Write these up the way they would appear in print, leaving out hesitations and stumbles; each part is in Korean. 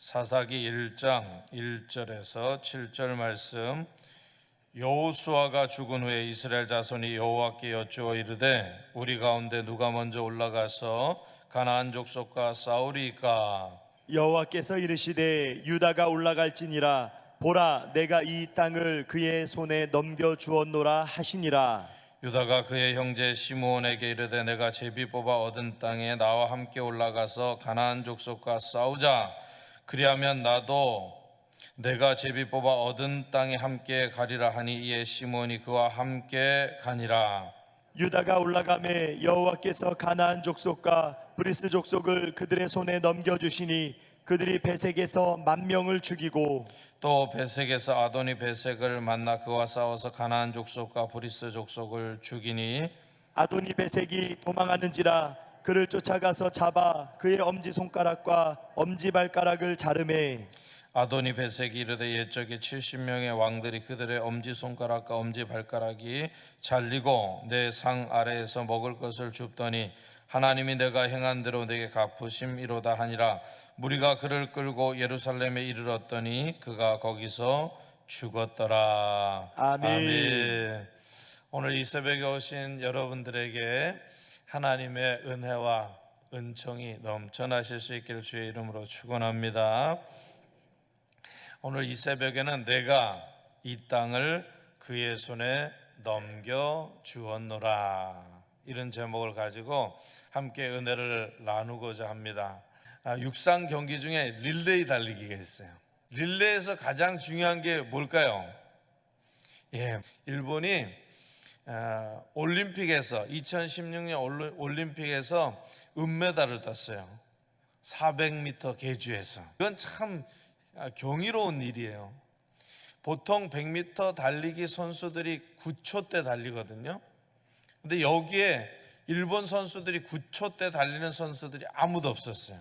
사사기 1장 1절에서 7절 말씀. 여호수아가 죽은 후에 이스라엘 자손이 여호와께 여쭈어 이르되 우리 가운데 누가 먼저 올라가서 가나안 족속과 싸우리까? 여호와께서 이르시되 유다가 올라갈지니라. 보라, 내가 이 땅을 그의 손에 넘겨 주었노라 하시니라. 유다가 그의 형제 시므온에게 이르되 내가 제비 뽑아 얻은 땅에 나와 함께 올라가서 가나안 족속과 싸우자. 그리하면 나도 내가 제비 뽑아 얻은 땅에 함께 가리라 하니 이에 시므온이 그와 함께 가니라. 유다가 올라가매 여호와께서 가나안 족속과 브리스 족속을 그들의 손에 넘겨 주시니 그들이 베색에서 10,000명을 죽이고 또 베색에서 아도니 베색을 만나 그와 싸워서 가나안 족속과 브리스 족속을 죽이니 아도니 베색이 도망하는지라. 그를 쫓아가서 잡아 그의 엄지손가락과 엄지발가락을 자르매 아도니 베색이 이르되 옛적에 70명의 왕들이 그들의 엄지손가락과 엄지발가락이 잘리고 내 상 아래에서 먹을 것을 줍더니 하나님이 내가 행한 대로 내게 갚으심이로다 하니라. 무리가 그를 끌고 예루살렘에 이르렀더니 그가 거기서 죽었더라. 아멘. 오늘 이 새벽에 오신 여러분들에게 하나님의 은혜와 은총이 넘쳐나실 수 있기를 주의 이름으로 축원합니다. 오늘 이 새벽에는 내가 이 땅을 그의 손에 넘겨 주었노라, 이런 제목을 가지고 함께 은혜를 나누고자 합니다. 육상 경기 중에 릴레이 달리기가 있어요. 릴레이에서 가장 중요한 게 뭘까요? 일본이 올림픽에서 2016년 올림픽에서 은메달을 땄어요. 400m 계주에서. 이건 참 경이로운 일이에요. 보통 100m 달리기 선수들이 9초대 달리거든요. 근데 여기에 일본 선수들이 9초대 달리는 선수들이 아무도 없었어요.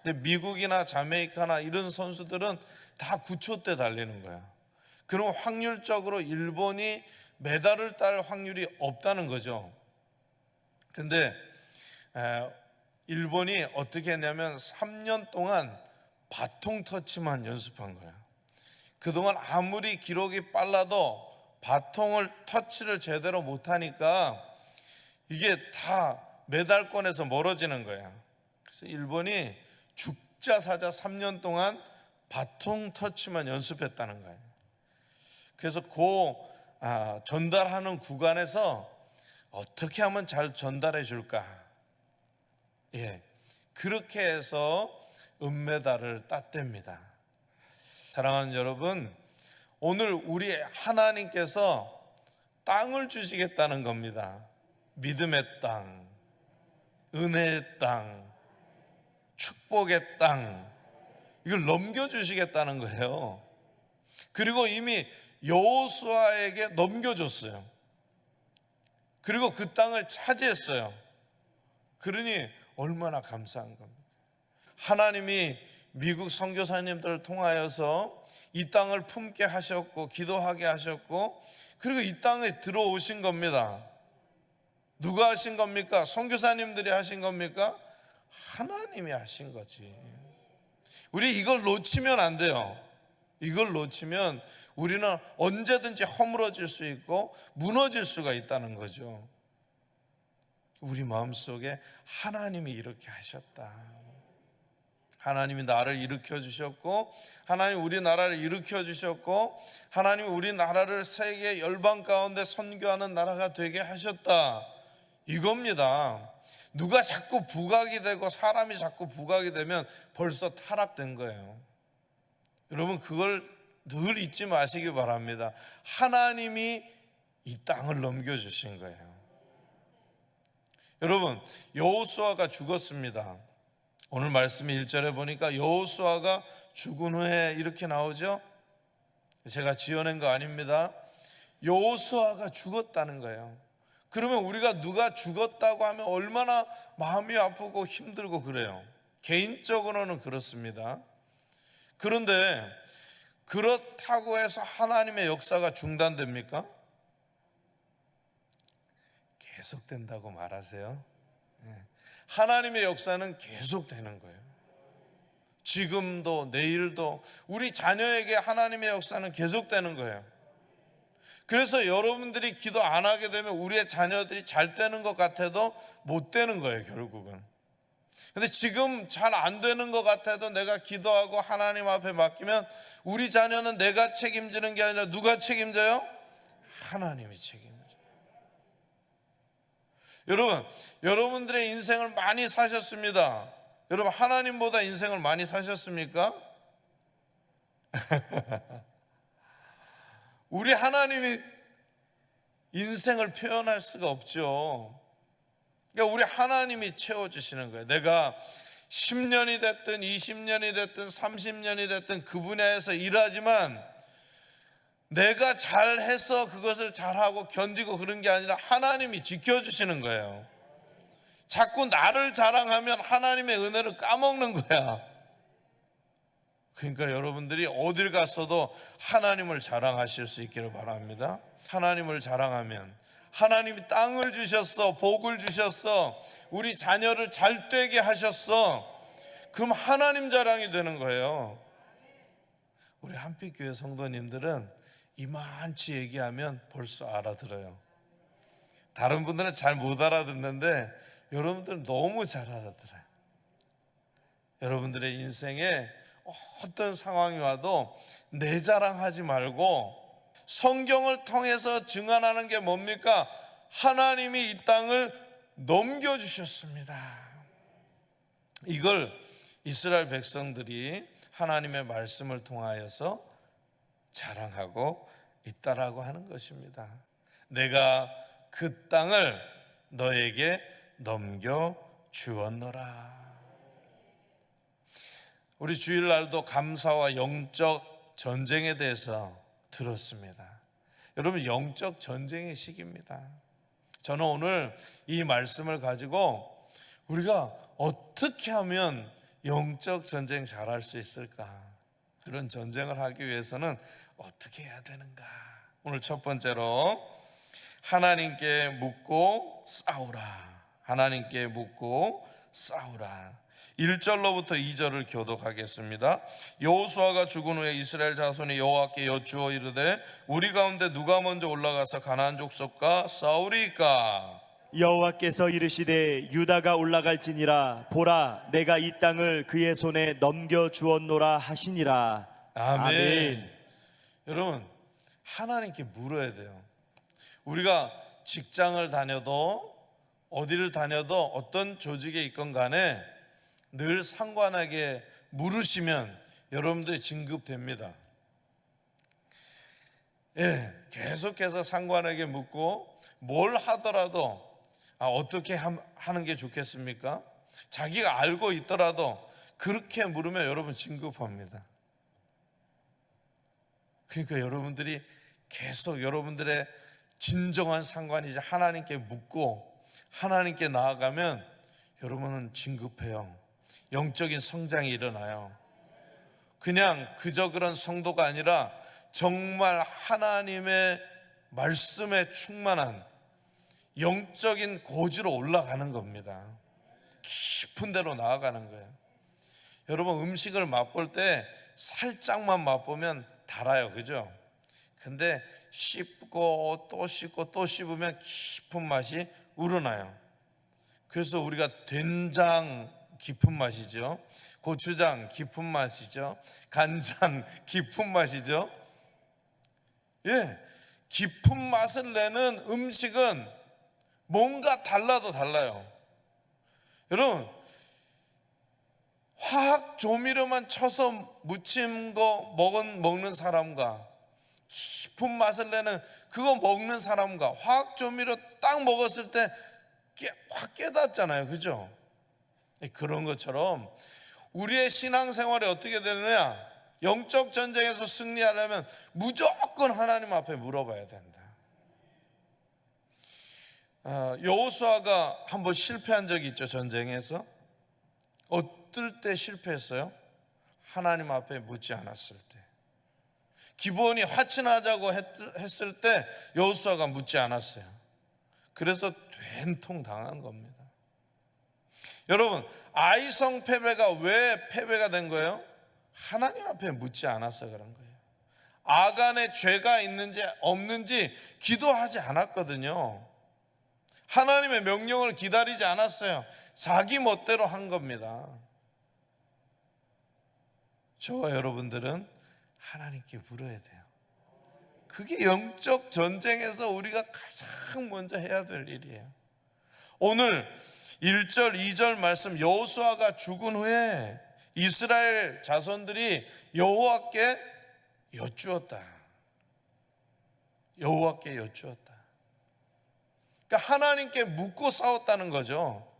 근데 미국이나 자메이카나 이런 선수들은 다 9초대 달리는 거야. 그럼 확률적으로 일본이 메달을 딸 확률이 없다는 거죠. 근데 일본이 어떻게 했냐면 3년 동안 바통 터치만 연습한 거야. 그동안 아무리 기록이 빨라도 바통을 터치를 제대로 못하니까 이게 다 메달권에서 멀어지는 거야. 그래서 일본이 죽자 사자 3년 동안 바통 터치만 연습했다는 거예요. 그래서 전달하는 구간에서 어떻게 하면 잘 전달해 줄까? 그렇게 해서 은메달을 땄답니다. 사랑하는 여러분, 오늘 우리 하나님께서 땅을 주시겠다는 겁니다. 믿음의 땅, 은혜의 땅, 축복의 땅, 이걸 넘겨주시겠다는 거예요. 그리고 이미 여호수아에게 넘겨줬어요. 그리고 그 땅을 차지했어요. 그러니 얼마나 감사한 겁니까? 하나님이 미국 선교사님들을 통하여서 이 땅을 품게 하셨고 기도하게 하셨고, 그리고 이 땅에 들어오신 겁니다. 누가 하신 겁니까? 선교사님들이 하신 겁니까? 하나님이 하신 거지. 우리 이걸 놓치면 안 돼요. 이걸 놓치면 우리는 언제든지 허물어질 수 있고 무너질 수가 있다는 거죠. 우리 마음속에 하나님이 이렇게 하셨다, 하나님이 나를 일으켜 주셨고, 하나님 우리나라를 일으켜 주셨고, 하나님이 우리나라를 세계 열방 가운데 선교하는 나라가 되게 하셨다, 이겁니다. 누가 자꾸 부각이 되고 사람이 자꾸 부각이 되면 벌써 타락된 거예요. 여러분, 그걸 늘 잊지 마시기 바랍니다. 하나님이 이 땅을 넘겨주신 거예요. 여러분, 여호수아가 죽었습니다. 오늘 말씀 1절에 보니까 여호수아가 죽은 후에 이렇게 나오죠. 제가 지어낸 거 아닙니다. 여호수아가 죽었다는 거예요. 그러면 우리가 누가 죽었다고 하면 얼마나 마음이 아프고 힘들고 그래요. 개인적으로는 그렇습니다. 그런데 그렇다고 해서 하나님의 역사가 중단됩니까? 계속된다고 말하세요. 하나님의 역사는 계속되는 거예요. 지금도 내일도 우리 자녀에게 하나님의 역사는 계속되는 거예요. 그래서 여러분들이 기도 안 하게 되면 우리의 자녀들이 잘 되는 것 같아도 못 되는 거예요, 결국은. 근데 지금 잘 안 되는 것 같아도 내가 기도하고 하나님 앞에 맡기면 우리 자녀는 내가 책임지는 게 아니라 누가 책임져요? 하나님이 책임져요. 여러분, 여러분들의 인생을 많이 사셨습니다. 여러분, 하나님보다 인생을 많이 사셨습니까? 우리 하나님이 인생을 표현할 수가 없죠. 그러니까 우리 하나님이 채워주시는 거예요. 내가 10년이 됐든 20년이 됐든 30년이 됐든 그 분야에서 일하지만 내가 잘해서 그것을 잘하고 견디고 그런 게 아니라 하나님이 지켜주시는 거예요. 자꾸 나를 자랑하면 하나님의 은혜를 까먹는 거야. 그러니까 여러분들이 어딜 갔어도 하나님을 자랑하실 수 있기를 바랍니다. 하나님을 자랑하면 하나님이 땅을 주셨어, 복을 주셨어, 우리 자녀를 잘 되게 하셨어. 그럼 하나님 자랑이 되는 거예요. 우리 한빛교회 성도님들은 이만치 얘기하면 벌써 알아들어요. 다른 분들은 잘 못 알아듣는데 여러분들은 너무 잘 알아들어요. 여러분들의 인생에 어떤 상황이 와도 내 자랑하지 말고 성경을 통해서 증언하는 게 뭡니까? 하나님이 이 땅을 넘겨주셨습니다. 이걸 이스라엘 백성들이 하나님의 말씀을 통하여서 자랑하고 있다라고 하는 것입니다. 내가 그 땅을 너에게 넘겨주었노라. 우리 주일날도 감사와 영적 전쟁에 대해서 들었습니다. 여러분, 영적 전쟁의 시기입니다. 저는 오늘 이 말씀을 가지고 우리가 어떻게 하면 영적 전쟁 잘할 수 있을까? 그런 전쟁을 하기 위해서는 어떻게 해야 되는가? 오늘 첫 번째로 하나님께 묻고 싸우라. 하나님께 묻고 싸우라. 1절로부터 2절을 교독하겠습니다. 여호수아가 죽은 후에 이스라엘 자손이 여호와께 여쭈어 이르되 우리 가운데 누가 먼저 올라가서 가나안 족속과 싸우리까? 여호와께서 이르시되 유다가 올라갈지니라. 보라, 내가 이 땅을 그의 손에 넘겨 주었노라 하시니라. 아멘. 여러분, 하나님께 물어야 돼요. 우리가 직장을 다녀도 어디를 다녀도 어떤 조직에 있건 간에 늘 상관에게 물으시면 여러분들이 진급됩니다. 계속해서 상관에게 묻고 뭘 하더라도 어떻게 하는 게 좋겠습니까? 자기가 알고 있더라도 그렇게 물으면 여러분 진급합니다. 그러니까 여러분들이 계속 여러분들의 진정한 상관이자 하나님께 묻고 하나님께 나아가면 여러분은 진급해요. 영적인 성장이 일어나요. 그냥 그저 그런 성도가 아니라 정말 하나님의 말씀에 충만한 영적인 고지로 올라가는 겁니다. 깊은 데로 나아가는 거예요. 여러분, 음식을 맛볼 때 살짝만 맛보면 달아요, 그죠? 근데 씹고 또 씹고 또 씹으면 깊은 맛이 우러나요. 그래서 우리가 된장 깊은 맛이죠, 고추장 깊은 맛이죠, 간장 깊은 맛이죠. 깊은 맛을 내는 음식은 뭔가 달라도 달라요. 여러분, 화학 조미료만 쳐서 무침 거 먹는 사람과 깊은 맛을 내는 그거 먹는 사람과 화학 조미료 딱 먹었을 때 확 깨닫잖아요, 그죠? 그런 것처럼 우리의 신앙생활이 어떻게 되느냐? 영적 전쟁에서 승리하려면 무조건 하나님 앞에 물어봐야 된다. 여호수아가 한번 실패한 적이 있죠, 전쟁에서. 어떨 때 실패했어요? 하나님 앞에 묻지 않았을 때. 기브온이 화친하자고 했을 때 여호수아가 묻지 않았어요. 그래서 된통 당한 겁니다. 여러분, 아이성 패배가 왜 패배가 된 거예요? 하나님 앞에 묻지 않아서 그런 거예요. 아간의 죄가 있는지 없는지 기도하지 않았거든요. 하나님의 명령을 기다리지 않았어요. 자기 멋대로 한 겁니다. 저와 여러분들은 하나님께 물어야 돼요. 그게 영적 전쟁에서 우리가 가장 먼저 해야 될 일이에요. 오늘 1절, 2절 말씀, 여호수아가 죽은 후에 이스라엘 자손들이 여호와께 여쭈었다. 여호와께 여쭈었다. 그러니까 하나님께 묻고 싸웠다는 거죠.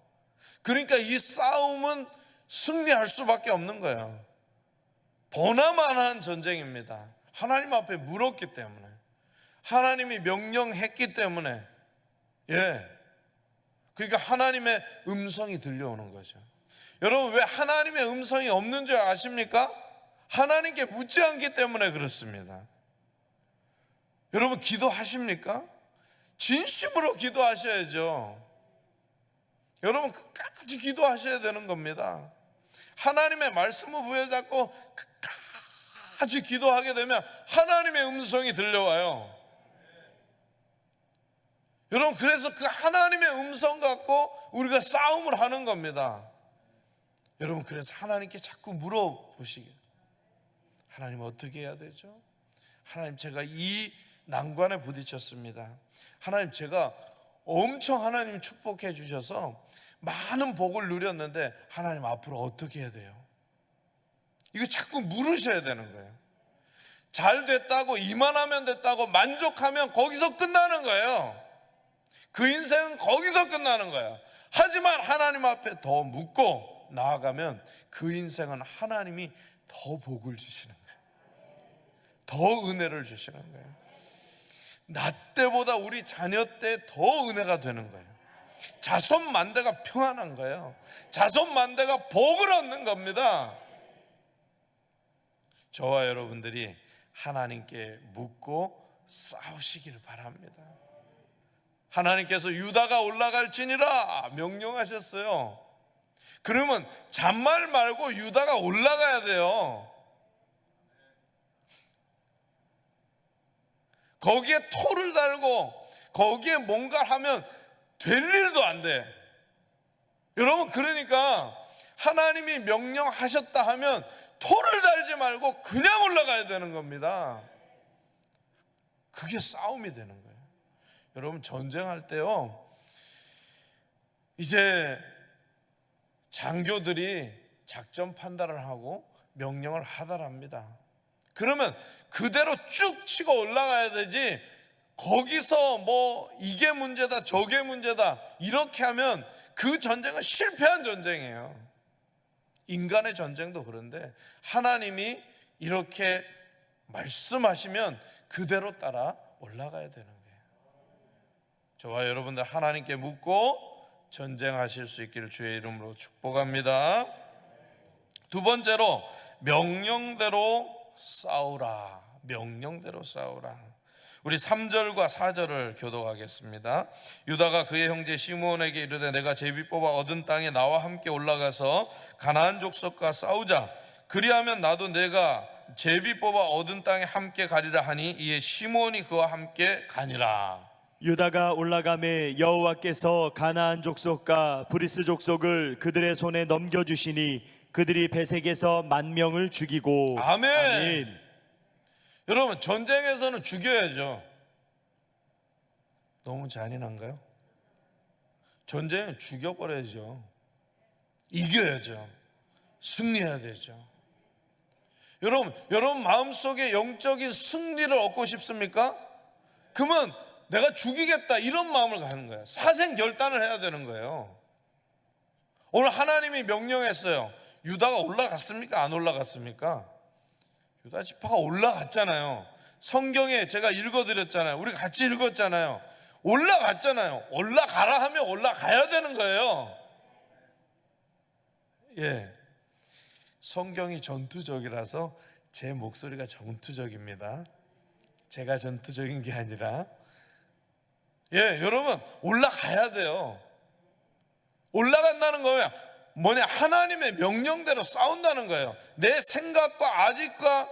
그러니까 이 싸움은 승리할 수밖에 없는 거예요. 보나마나한 전쟁입니다. 하나님 앞에 물었기 때문에, 하나님이 명령했기 때문에, 그러니까 하나님의 음성이 들려오는 거죠. 여러분, 왜 하나님의 음성이 없는 줄 아십니까? 하나님께 묻지 않기 때문에 그렇습니다. 여러분, 기도하십니까? 진심으로 기도하셔야죠. 여러분, 끝까지 기도하셔야 되는 겁니다. 하나님의 말씀을 부여잡고 끝까지 기도하게 되면 하나님의 음성이 들려와요. 여러분, 그래서 그 하나님의 음성 갖고 우리가 싸움을 하는 겁니다. 여러분, 그래서 하나님께 자꾸 물어보시게, 하나님 어떻게 해야 되죠? 하나님, 제가 이 난관에 부딪혔습니다. 하나님, 제가 엄청 하나님 축복해 주셔서 많은 복을 누렸는데 하나님, 앞으로 어떻게 해야 돼요? 이거 자꾸 물으셔야 되는 거예요. 잘 됐다고, 이만하면 됐다고 만족하면 거기서 끝나는 거예요. 그 인생은 거기서 끝나는 거예요. 하지만 하나님 앞에 더 묻고 나아가면 그 인생은 하나님이 더 복을 주시는 거예요. 더 은혜를 주시는 거예요. 나 때보다 우리 자녀 때 더 은혜가 되는 거예요. 자손 만대가 평안한 거예요. 자손 만대가 복을 얻는 겁니다. 저와 여러분들이 하나님께 묻고 싸우시기를 바랍니다. 하나님께서 유다가 올라갈지니라 명령하셨어요. 그러면 잔말 말고 유다가 올라가야 돼요. 거기에 토를 달고 거기에 뭔가 하면 될 일도 안 돼. 여러분, 그러니까 하나님이 명령하셨다 하면 토를 달지 말고 그냥 올라가야 되는 겁니다. 그게 싸움이 되는 거예요. 여러분, 전쟁할 때요, 이제 장교들이 작전 판단을 하고 명령을 하달합니다. 그러면 그대로 쭉 치고 올라가야 되지, 거기서 뭐 이게 문제다 저게 문제다 이렇게 하면 그 전쟁은 실패한 전쟁이에요. 인간의 전쟁도 그런데 하나님이 이렇게 말씀하시면 그대로 따라 올라가야 되는 거예요. 저와 여러분들 하나님께 묻고 전쟁하실 수 있기를 주의 이름으로 축복합니다. 두 번째로, 명령대로 싸우라. 명령대로 싸우라. 우리 3절과 4절을 교독하겠습니다. 유다가 그의 형제 시므온에게 이르되 내가 제비 뽑아 얻은 땅에 나와 함께 올라가서 가나안 족속과 싸우자. 그리하면 나도 내가 제비 뽑아 얻은 땅에 함께 가리라 하니 이에 시므온이 그와 함께 가니라. 유다가 올라가매 여호와께서 가나안 족속과 브리스 족속을 그들의 손에 넘겨주시니 그들이 베색에서 10,000명을 죽이고. 아멘. 아멘. 여러분, 전쟁에서는 죽여야죠. 너무 잔인한가요? 전쟁은 죽여버려야죠. 이겨야죠. 승리해야 되죠. 여러분 마음속에 영적인 승리를 얻고 싶습니까? 그러면 내가 죽이겠다 이런 마음을 가는 거예요. 사생 결단을 해야 되는 거예요. 오늘 하나님이 명령했어요. 유다가 올라갔습니까? 안 올라갔습니까? 유다 지파가 올라갔잖아요. 성경에 제가 읽어드렸잖아요. 우리 같이 읽었잖아요. 올라갔잖아요. 올라가라 하면 올라가야 되는 거예요. 성경이 전투적이라서 제 목소리가 전투적입니다. 제가 전투적인 게 아니라, 여러분 올라가야 돼요. 올라간다는 거면 하나님의 명령대로 싸운다는 거예요. 내 생각과 아직과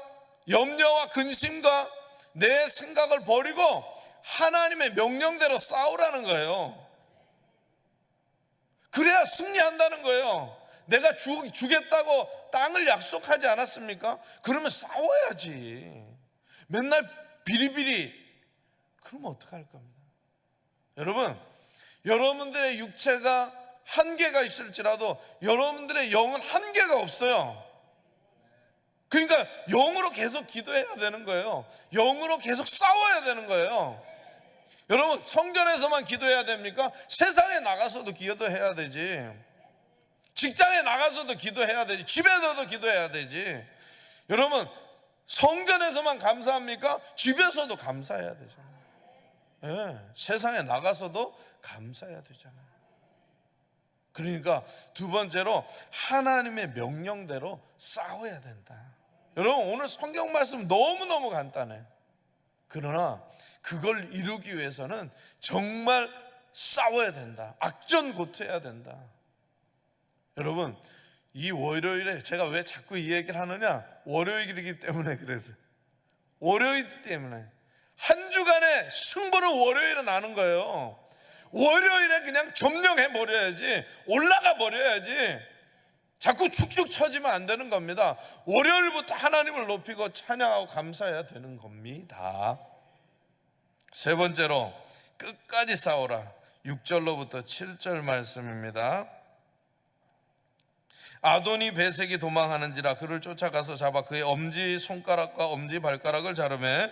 염려와 근심과 내 생각을 버리고 하나님의 명령대로 싸우라는 거예요. 그래야 승리한다는 거예요. 내가 주겠다고 땅을 약속하지 않았습니까? 그러면 싸워야지. 맨날 비리비리 그러면 어떡할 겁니다. 여러분, 여러분들의 육체가 한계가 있을지라도 여러분들의 영은 한계가 없어요. 그러니까 영으로 계속 기도해야 되는 거예요. 영으로 계속 싸워야 되는 거예요. 여러분, 성전에서만 기도해야 됩니까? 세상에 나가서도 기도해야 되지. 직장에 나가서도 기도해야 되지. 집에서도 기도해야 되지. 여러분, 성전에서만 감사합니까? 집에서도 감사해야 되잖아요. 예, 세상에 나가서도 감사해야 되잖아요. 그러니까 두 번째로 하나님의 명령대로 싸워야 된다. 여러분, 오늘 성경 말씀 너무너무 간단해. 그러나 그걸 이루기 위해서는 정말 싸워야 된다. 악전고투해야 된다. 여러분, 이 월요일에 제가 왜 자꾸 이 얘기를 하느냐? 월요일이기 때문에 그래서. 월요일 때문에. 한 주간의 승부는 월요일에 나는 거예요. 월요일에 그냥 점령해 버려야지. 올라가 버려야지. 자꾸 축축 처지면 안 되는 겁니다. 월요일부터 하나님을 높이고 찬양하고 감사해야 되는 겁니다. 세 번째로 끝까지 싸우라. 6절로부터 7절 말씀입니다. 아도니 베색이 도망하는지라 그를 쫓아가서 잡아 그의 엄지 손가락과 엄지 발가락을 자르매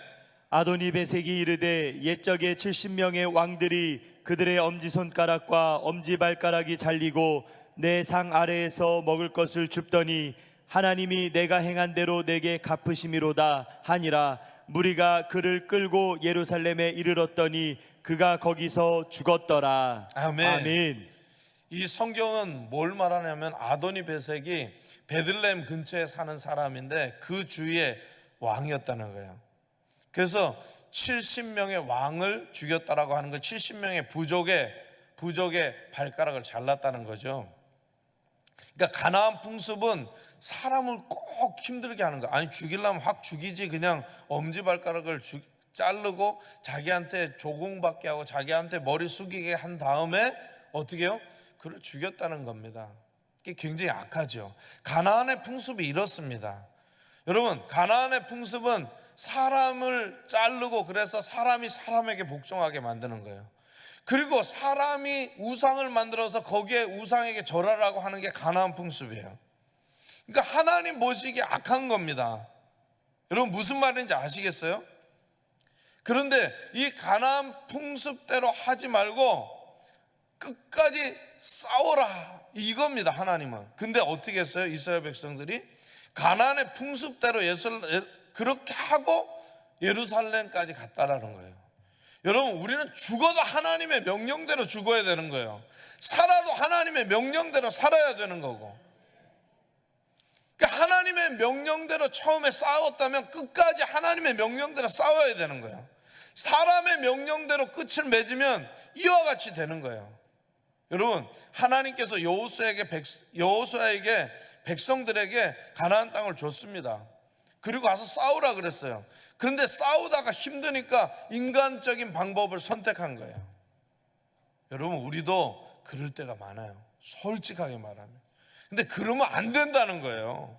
아도니 베색이 이르되 옛적에 70명의 왕들이 그들의 엄지손가락과 엄지발가락이 잘리고 내 상 아래에서 먹을 것을 줍더니 하나님이 내가 행한 대로 내게 갚으심이로다 하니라. 무리가 그를 끌고 예루살렘에 이르렀더니 그가 거기서 죽었더라. 아멘. 아멘. 이 성경은 뭘 말하냐면 아도니 베색이 베들레헴 근처에 사는 사람인데 그 주위에 왕이었다는 거예요. 그래서 70명의 왕을 죽였다라고 하는 거, 70명의 부족의 발가락을 잘랐다는 거죠. 그러니까 가나안 풍습은 사람을 꼭 힘들게 하는 거야. 아니, 죽이려면 확 죽이지. 그냥 엄지발가락을 자르고 자기한테 조공받게 하고 자기한테 머리 숙이게 한 다음에 어떻게 해요? 그를 죽였다는 겁니다. 이게 굉장히 악하죠. 가나안의 풍습이 이렇습니다. 여러분, 가나안의 풍습은 사람을 자르고 그래서 사람이 사람에게 복종하게 만드는 거예요. 그리고 사람이 우상을 만들어서 거기에 우상에게 절하라고 하는 게 가나안 풍습이에요. 그러니까 하나님 보시기에 악한 겁니다. 여러분, 무슨 말인지 아시겠어요? 그런데 이 가나안 풍습대로 하지 말고 끝까지 싸워라, 이겁니다. 하나님은. 근데 어떻게 했어요? 이스라엘 백성들이 가나안의 풍습대로 그렇게 하고 예루살렘까지 갔다라는 거예요. 여러분, 우리는 죽어도 하나님의 명령대로 죽어야 되는 거예요. 살아도 하나님의 명령대로 살아야 되는 거고. 그러니까 하나님의 명령대로 처음에 싸웠다면 끝까지 하나님의 명령대로 싸워야 되는 거예요. 사람의 명령대로 끝을 맺으면 이와 같이 되는 거예요. 여러분, 하나님께서 여호수아에게 백성들에게 가나안 땅을 줬습니다. 그리고 가서 싸우라 그랬어요. 그런데 싸우다가 힘드니까 인간적인 방법을 선택한 거예요. 여러분, 우리도 그럴 때가 많아요. 솔직하게 말하면. 근데 그러면 안 된다는 거예요.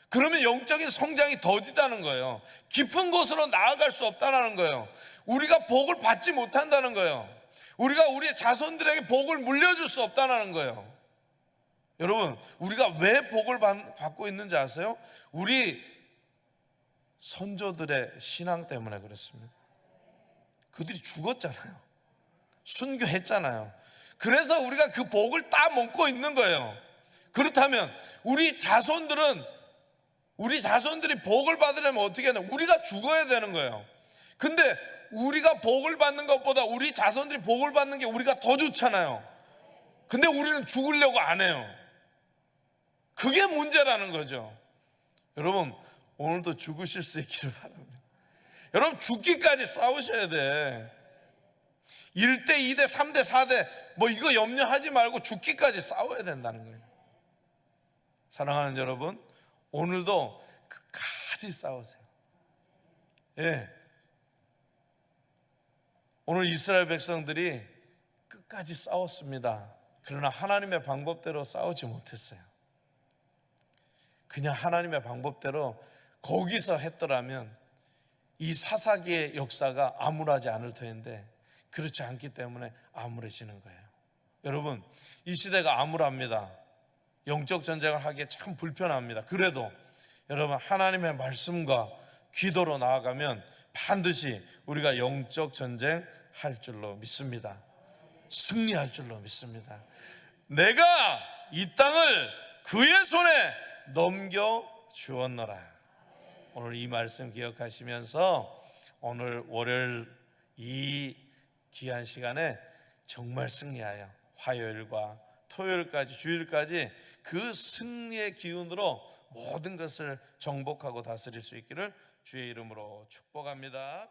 그러면 영적인 성장이 더디다는 거예요. 깊은 곳으로 나아갈 수 없다는 거예요. 우리가 복을 받지 못한다는 거예요. 우리가 우리의 자손들에게 복을 물려줄 수 없다는 거예요. 여러분, 우리가 왜 복을 받고 있는지 아세요? 우리 선조들의 신앙 때문에 그렇습니다. 그들이 죽었잖아요. 순교했잖아요. 그래서 우리가 그 복을 다 먹고 있는 거예요. 그렇다면 우리 자손들이 복을 받으려면 어떻게 하냐? 우리가 죽어야 되는 거예요. 근데 우리가 복을 받는 것보다 우리 자손들이 복을 받는 게 우리가 더 좋잖아요. 근데 우리는 죽으려고 안 해요. 그게 문제라는 거죠. 여러분, 오늘도 죽으실 수 있기를 바랍니다. 여러분, 죽기까지 싸우셔야 돼. 1대, 2대, 3대, 4대 이거 염려하지 말고 죽기까지 싸워야 된다는 거예요. 사랑하는 여러분, 오늘도 끝까지 싸우세요. 예. 오늘 이스라엘 백성들이 끝까지 싸웠습니다. 그러나 하나님의 방법대로 싸우지 못했어요. 그냥 하나님의 방법대로 거기서 했더라면 이 사사기의 역사가 암울하지 않을 터인데 그렇지 않기 때문에 암울해지는 거예요. 여러분, 이 시대가 암울합니다. 영적 전쟁을 하기에 참 불편합니다. 그래도 여러분, 하나님의 말씀과 기도로 나아가면 반드시 우리가 영적 전쟁 할 줄로 믿습니다. 승리할 줄로 믿습니다. 내가 이 땅을 그의 손에 넘겨 주었노라. 오늘 이 말씀 기억하시면서 오늘 월요일 이 귀한 시간에 정말 승리하여 화요일과 토요일까지, 주일까지 그 승리의 기운으로 모든 것을 정복하고 다스릴 수 있기를 주의 이름으로 축복합니다.